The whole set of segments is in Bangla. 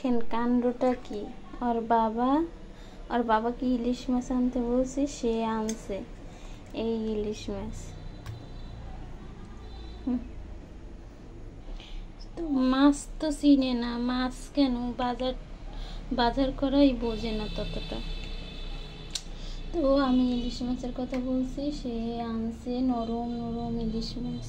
দেখেন কাণ্ডটা কি। ওর বাবাকে ইলিশ মাছ আনতে বলছি, সে আনছে এই ইলিশ মাছ। তো মাছ তো চিনে না, মাছ কেন বাজার করাই বোঝে না ততটা। তো আমি ইলিশ মাছের কথা বলছি, সে আনছে নরম নরম ইলিশ মাছ।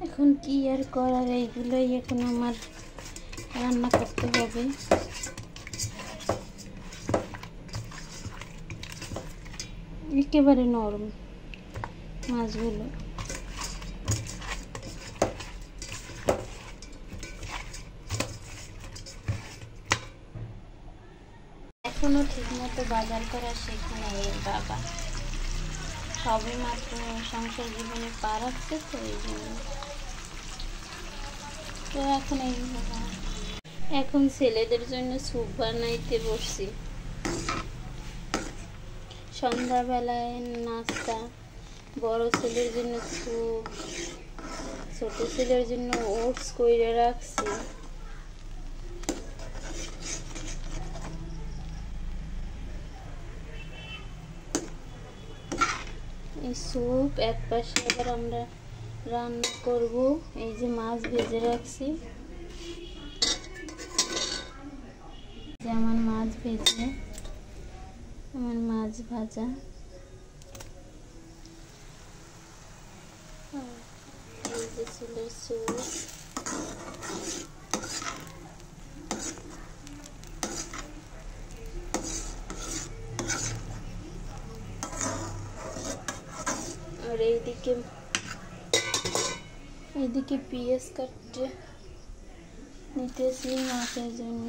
এখন কি আর করার, এইগুলোই এখন আমার রান্না করতে হবে। একেবারে নরম মাছগুলো। এখনো ঠিক মতো বাজার করা শেখে নাই এর বাবা, সবে মাত্র সংসার জীবনে পা রাখছে, তো এই জন্য। তো এখন ছেলেদের জন্য স্যুপ বানাইতে বসছি। সন্ধ্যাবেলায় নাস্তা, বড় ছেলের জন্য স্যুপ, ছোট ছেলের জন্য ওটস কইরে রাখছি। এই স্যুপ এক পাশে আবার আমরা রান্না করব। এই যে মাছ ভেজে রাখছি, যে আমার মাছ ভাজা। এই যে ছেলের স্যুপ। আর এইদিকে পেঁয়াজ কাটতে নিতেছি মাছের জন্য।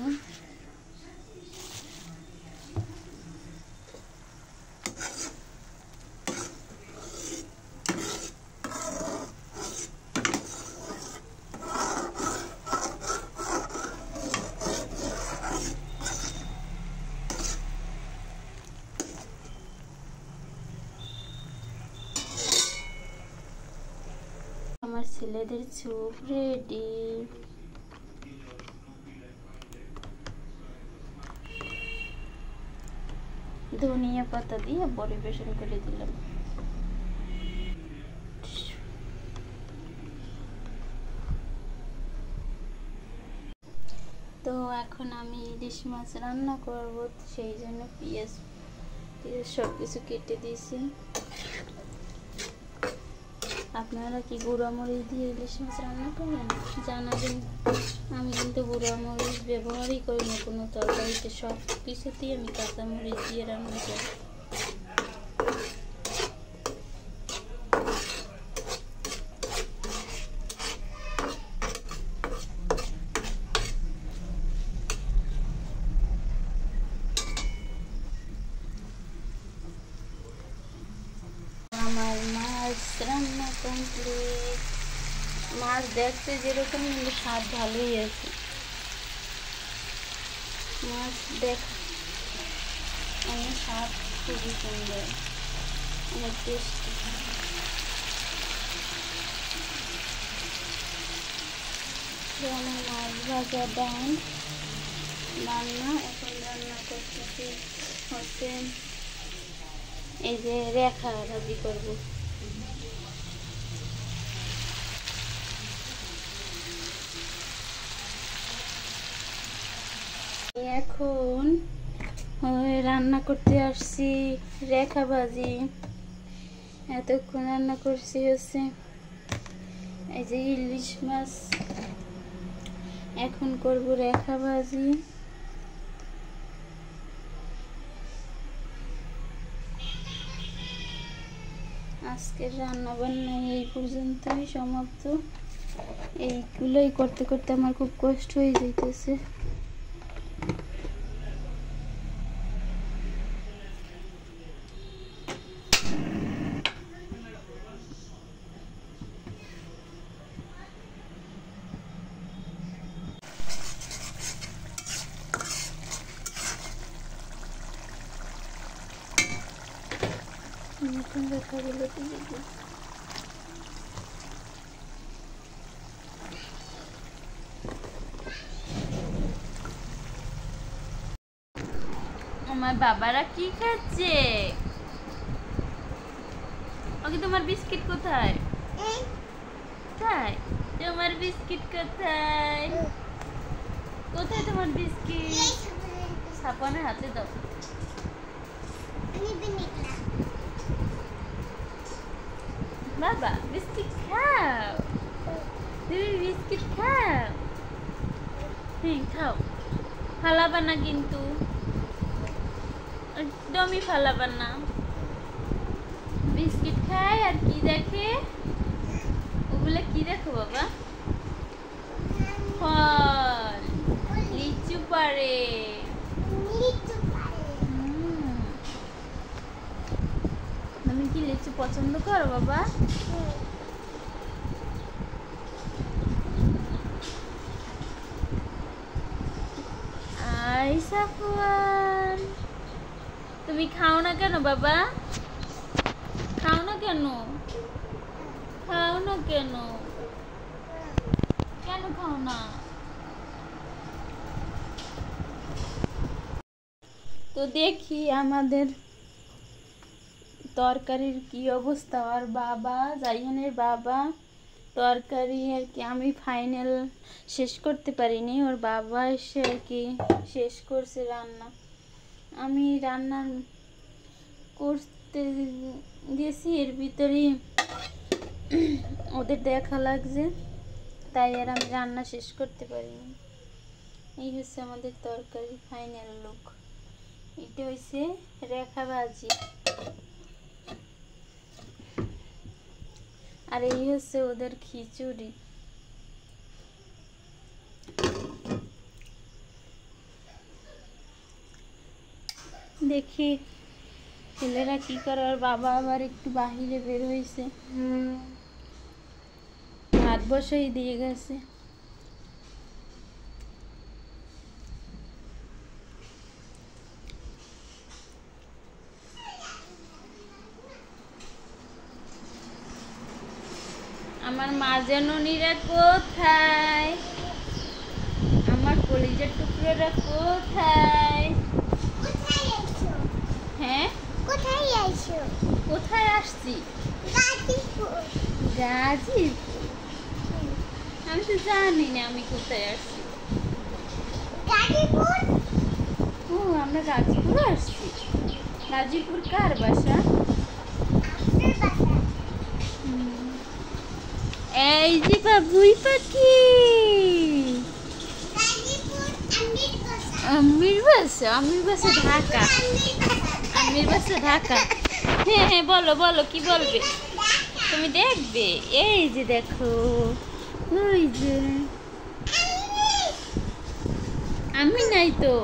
আমার ছেলেদের স্যুপ রেডি। ধনিয়া পাতা দিয়ে পরিবেশন করে দিলাম। তো এখন আমি ইলিশ মাছ রান্না করব, সেই জন্য পেঁয়াজ সব কিছু কেটে দিয়েছি। আপনারা কি গুঁড়ামরিচ দিয়ে ইলিশ মাছ রান্না করেন জানাবেন। আমি কিন্তু গুঁড়ামরিচ ব্যবহারই করি না কোনো তরকারিতে, সব কিছুতেই আমি কাঁচামরিচ দিয়ে রান্না করি। আমার মাছ রান্না কমপ্লিট। মাছ দেখতে যেরকম, কিন্তু স্বাদ ভালোই আছে। মাছ অনেক স্বাদ খুবই সুন্দর, অনেক টেস্টি। আমার মাছ ভাজা রান্না। এখন রান্না করতেছি হচ্ছে এই যে রেখা ভাজি করব। এখন রান্না করতে আসছি রেখা ভাজি। এতক্ষণ রান্না করছি হচ্ছে এই যে ইলিশ মাছ, এখন করব রেখা ভাজি। আজকের রান্না বান্না এই পর্যন্তই সমাপ্ত। এইগুলোই করতে করতে আমার খুব কষ্ট হয়ে যাইতেছে। এখন লেখাগুলোতে দেখি। আমার বাবারা কি খাচ্ছে? ওকে তোমার বিস্কিট কোথায়? কোথায় তোমার বিস্কিট? কোথায় কোথায় তোমার বিস্কিট? সাপানের হাতে দাও। বাবা বিস্কিট খাও, তুমি বিস্কিট খাও। হ্যাঁ খাও, ফালাবা না কিন্তু, একদমই ফালাবা না। বিস্কিট খায় আর কি দেখে? ওগুলো কি দেখো বাবা? ফল, লিচু পারে। তুমি কি লিচু পছন্দ করো বাবা? আই সাফওয়ান, তুমি খাও না কেন বাবা? খাও না কেন? খাও না কেন? কেন খাও না? তো দেখি আমাদের তরকারির কি অবস্থা। আর বাবা, জাইহানের বাবা তরকারি আর কি আমি ফাইনাল শেষ করতে পারিনি, ওর বাবা এসে আর কি শেষ করছে রান্না। আমি রান্না করতে গেছি, এর ভিতরেই ওদের দেখা লাগছে, তাই আর আমি রান্না শেষ করতে পারিনি। এই হচ্ছে আমাদের তরকারি ফাইনাল লুক। এটা হচ্ছে রেখা ভাজি, আর এই হচ্ছে ওদের খিচুড়ি। দেখি ছেলেরা কি করে। আর বাবা আবার একটু বাহিরে বের হয়েছে, ভাত বসাই দিয়ে গেছে। আমার মাজননীরা কোথায়? আমার কলিজার টুকরোরা কোথায়? হ্যাঁ কোথায় আসছি? গাজীপুর। আমি তো জানি না আমি কোথায় আসছি। ও আমরা গাজীপুর আসছি। গাজীপুর কার বাসা? এই যে বাবুই পাখি, আমির বাসা। আমির বাসা ঢাকা। আমির বাসা ঢাকা। হ্যাঁ হ্যাঁ বলো বলো, কি বলবে? তুমি দেখবে? এই যে দেখো, ওই যে আমি নাই তো।